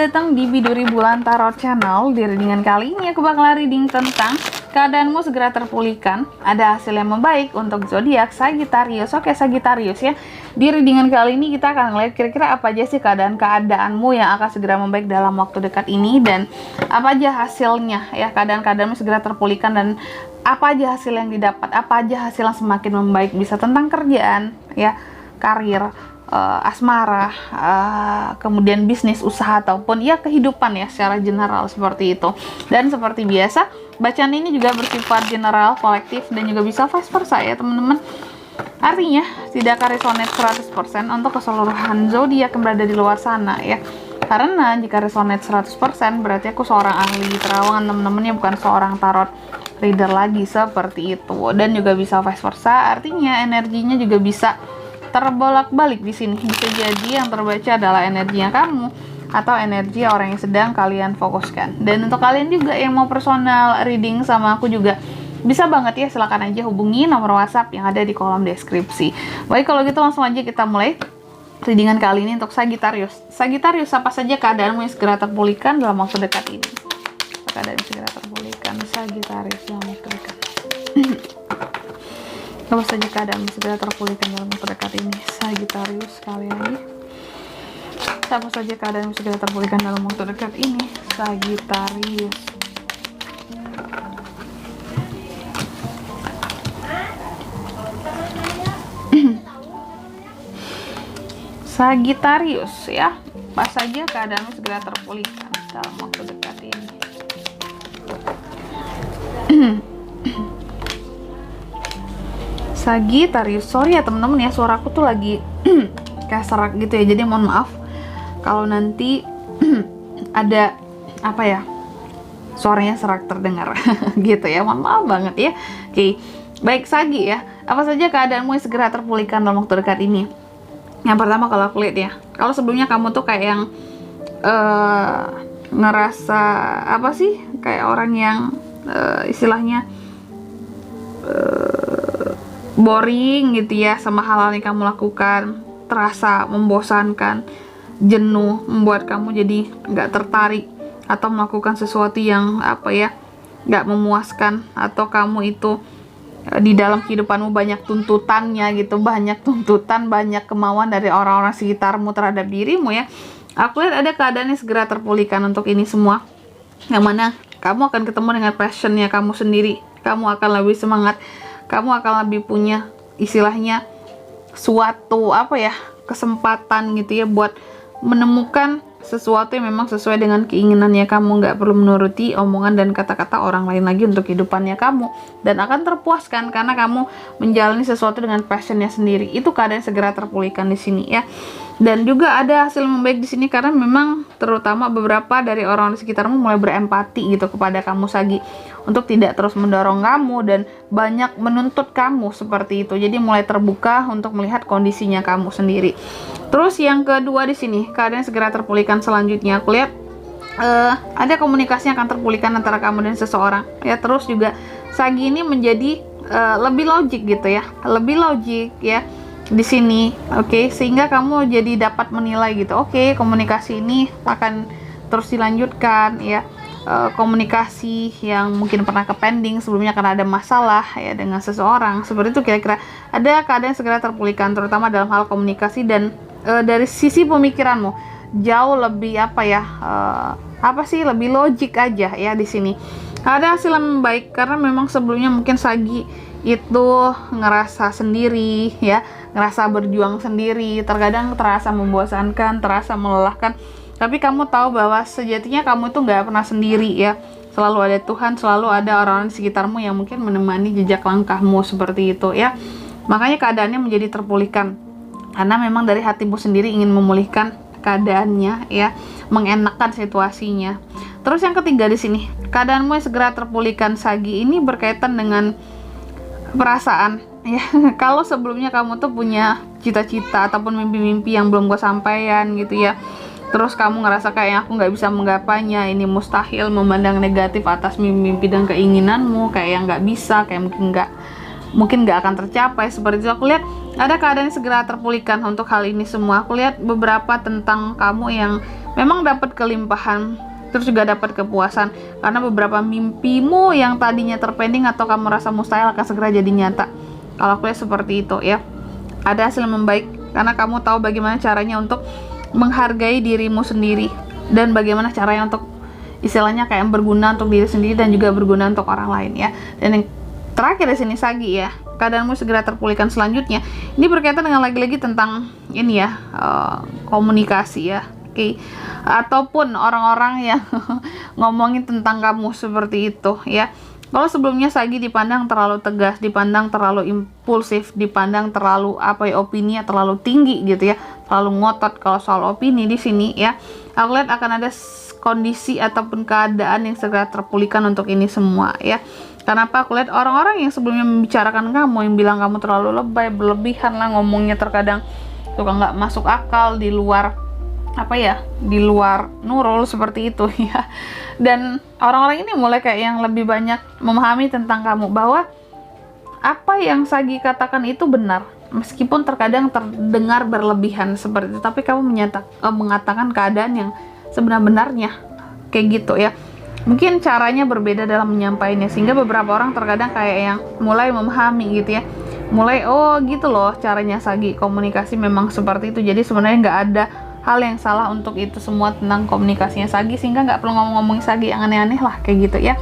datang di Biduri Bulan Tarot Channel. Di readingan kali ini aku bakal reading tentang keadaanmu segera terpulihkan. Ada hasil yang membaik untuk zodiak Sagittarius. Oke Sagittarius ya. Di readingan kali ini kita akan lihat kira-kira apa aja sih keadaanmu yang akan segera membaik dalam waktu dekat ini, dan apa aja hasilnya ya, keadaanmu segera terpulihkan dan apa aja hasil yang didapat, apa aja hasil yang semakin membaik, bisa tentang kerjaan ya, karir, asmara, kemudian bisnis, usaha, ataupun ya kehidupan ya secara general seperti itu. Dan seperti biasa, bacaan ini juga bersifat general, kolektif, dan juga bisa vice versa ya teman-teman. Artinya tidak akan resonate 100% untuk keseluruhan zodiak yang berada di luar sana ya. Karena jika resonate 100% berarti aku seorang ahli terawangan teman-temannya, bukan seorang tarot reader lagi seperti itu. Dan juga bisa vice versa, artinya energinya juga bisa terbolak-balik di sini. Bisa jadi yang terbaca adalah energinya kamu atau energi orang yang sedang kalian fokuskan. Dan untuk kalian juga yang mau personal reading sama aku juga bisa banget ya, silahkan aja hubungi nomor WhatsApp yang ada di kolom deskripsi. Baik, kalau gitu langsung aja kita mulai readingan kali ini untuk Sagittarius. Sagittarius, apa saja keadaanmu yang segera terpulihkan dalam waktu dekat ini? Keadaan yang segera terpulihkan Sagittarius dalam waktu dekat. Apa saja keadaan segera terpulihkan dalam waktu dekat ini Sagittarius, sekali lagi. Apa saja keadaan segera terpulihkan dalam waktu dekat ini Sagittarius. Sagittarius ya, apa saja keadaanmu segera terpulihkan dalam waktu dekat ini. Sagittarius, sorry ya teman-teman ya, suaraku tuh lagi kayak serak gitu ya, jadi mohon maaf kalau nanti ada apa ya, suaranya serak terdengar gitu ya, mohon maaf banget ya. Oke, baik Sagi ya, apa saja keadaanmu yang segera terpulihkan dalam waktu dekat ini? Yang pertama kalau aku lihat ya, kalau sebelumnya kamu tuh kayak yang ngerasa apa sih, kayak orang yang istilahnya boring gitu ya sama hal-hal yang kamu lakukan, terasa membosankan, jenuh, membuat kamu jadi nggak tertarik atau melakukan sesuatu yang apa ya, nggak memuaskan, atau kamu itu di dalam kehidupanmu banyak tuntutannya gitu, banyak tuntutan, banyak kemauan dari orang-orang sekitarmu terhadap dirimu ya. Aku lihat ada keadaan yang segera terpulihkan untuk ini semua, yang mana kamu akan ketemu dengan passionnya kamu sendiri, kamu akan lebih semangat, kamu akan lebih punya istilahnya suatu apa ya, kesempatan gitu ya buat menemukan sesuatu yang memang sesuai dengan keinginannya kamu, nggak perlu menuruti omongan dan kata-kata orang lain lagi untuk kehidupannya kamu, dan akan terpuaskan karena kamu menjalani sesuatu dengan passionnya sendiri. Itu keadaan segera terpulihkan di sini ya. Dan juga ada hasil membaik di sini karena memang terutama beberapa dari orang di sekitarmu mulai berempati gitu kepada kamu Sagi, untuk tidak terus mendorong kamu dan banyak menuntut kamu seperti itu. Jadi mulai terbuka untuk melihat kondisinya kamu sendiri. Terus yang kedua di sini, keadaan segera terpulihkan selanjutnya aku lihat ada komunikasi yang akan terpulihkan antara kamu dan seseorang ya. Terus juga Sagi ini menjadi lebih logik gitu ya, lebih logik ya di sini. Oke, sehingga kamu jadi dapat menilai gitu, oke, komunikasi ini akan terus dilanjutkan ya. Komunikasi yang mungkin pernah ke pending sebelumnya karena ada masalah ya dengan seseorang, seperti itu kira-kira. Ada keadaan segera terpulihkan terutama dalam hal komunikasi, dan dari sisi pemikiranmu jauh lebih apa ya, apa sih, lebih logik aja ya di sini. Ada hasil yang baik karena memang sebelumnya mungkin Sagi itu ngerasa sendiri ya, ngerasa berjuang sendiri, terkadang terasa membosankan, terasa melelahkan, tapi kamu tahu bahwa sejatinya kamu itu nggak pernah sendiri ya, selalu ada Tuhan, selalu ada orang-orang di sekitarmu yang mungkin menemani jejak langkahmu seperti itu ya. Makanya keadaannya menjadi terpulihkan karena memang dari hatimu sendiri ingin memulihkan keadaannya ya, mengenakkan situasinya. Terus yang ketiga di sini, keadaanmu yang segera terpulihkan Sagi ini berkaitan dengan perasaan ya. Kalau sebelumnya kamu tuh punya cita-cita ataupun mimpi-mimpi yang belum gue sampaikan gitu ya, terus kamu ngerasa kayak aku nggak bisa menggapainya, ini mustahil, memandang negatif atas mimpi-mimpi dan keinginanmu, kayak yang nggak bisa, kayak mungkin nggak akan tercapai seperti itu. Aku lihat ada keadaan yang segera terpulihkan untuk hal ini semua. Aku lihat beberapa tentang kamu yang memang dapat kelimpahan, terus juga dapat kepuasan karena beberapa mimpimu yang tadinya terpending atau kamu rasa mustahil akan segera jadi nyata. Kalau aku lihat seperti itu ya, ada hasil membaik karena kamu tahu bagaimana caranya untuk menghargai dirimu sendiri dan bagaimana caranya untuk istilahnya kayak berguna untuk diri sendiri dan juga berguna untuk orang lain ya. Dan yang terakhir di sini Sagi ya, keadaanmu segera terpulihkan selanjutnya. Ini berkaitan dengan lagi-lagi tentang ini ya, komunikasi ya. Oke, ataupun orang-orang yang ngomongin tentang kamu seperti itu ya. Kalau sebelumnya Sagi dipandang terlalu tegas, dipandang terlalu impulsif, dipandang terlalu opininya terlalu tinggi gitu ya, terlalu ngotot kalau soal opini di sini ya. Aku lihat akan ada kondisi ataupun keadaan yang segera terpulihkan untuk ini semua ya. Kenapa? Aku lihat orang-orang yang sebelumnya membicarakan kamu, yang bilang kamu terlalu lebay, berlebihan lah ngomongnya, terkadang suka nggak masuk akal, di luar di luar nurul seperti itu ya. Dan orang-orang ini mulai kayak yang lebih banyak memahami tentang kamu, bahwa apa yang Sagi katakan itu benar, meskipun terkadang terdengar berlebihan seperti itu, tapi kamu mengatakan keadaan yang sebenar-benarnya kayak gitu ya. Mungkin caranya berbeda dalam menyampaikannya, sehingga beberapa orang terkadang kayak yang mulai memahami gitu ya, mulai oh gitu loh caranya Sagi komunikasi memang seperti itu. Jadi sebenarnya nggak ada hal yang salah untuk itu semua tentang komunikasinya Sagi, sehingga nggak perlu ngomong-ngomongin Sagi yang aneh-aneh lah kayak gitu ya.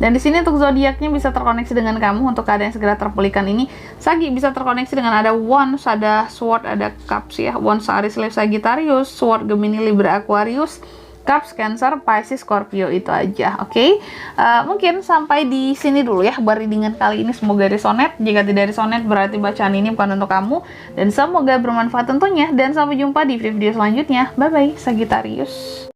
Dan di sini untuk zodiaknya bisa terkoneksi dengan kamu untuk keadaan yang segera terpulihkan ini. Sagi bisa terkoneksi dengan ada Wands, ada Sword, ada Cups ya. Wands Aries, Leo, Sagittarius, Sword Gemini, Libra, Aquarius, Cups, Cancer, Pisces, Scorpio, itu aja. Oke. Mungkin sampai di sini dulu ya buat readingan kali ini. Semoga resonate. Jika tidak resonate berarti bacaan ini bukan untuk kamu, dan semoga bermanfaat tentunya. Dan sampai jumpa di video selanjutnya. Bye bye Sagittarius.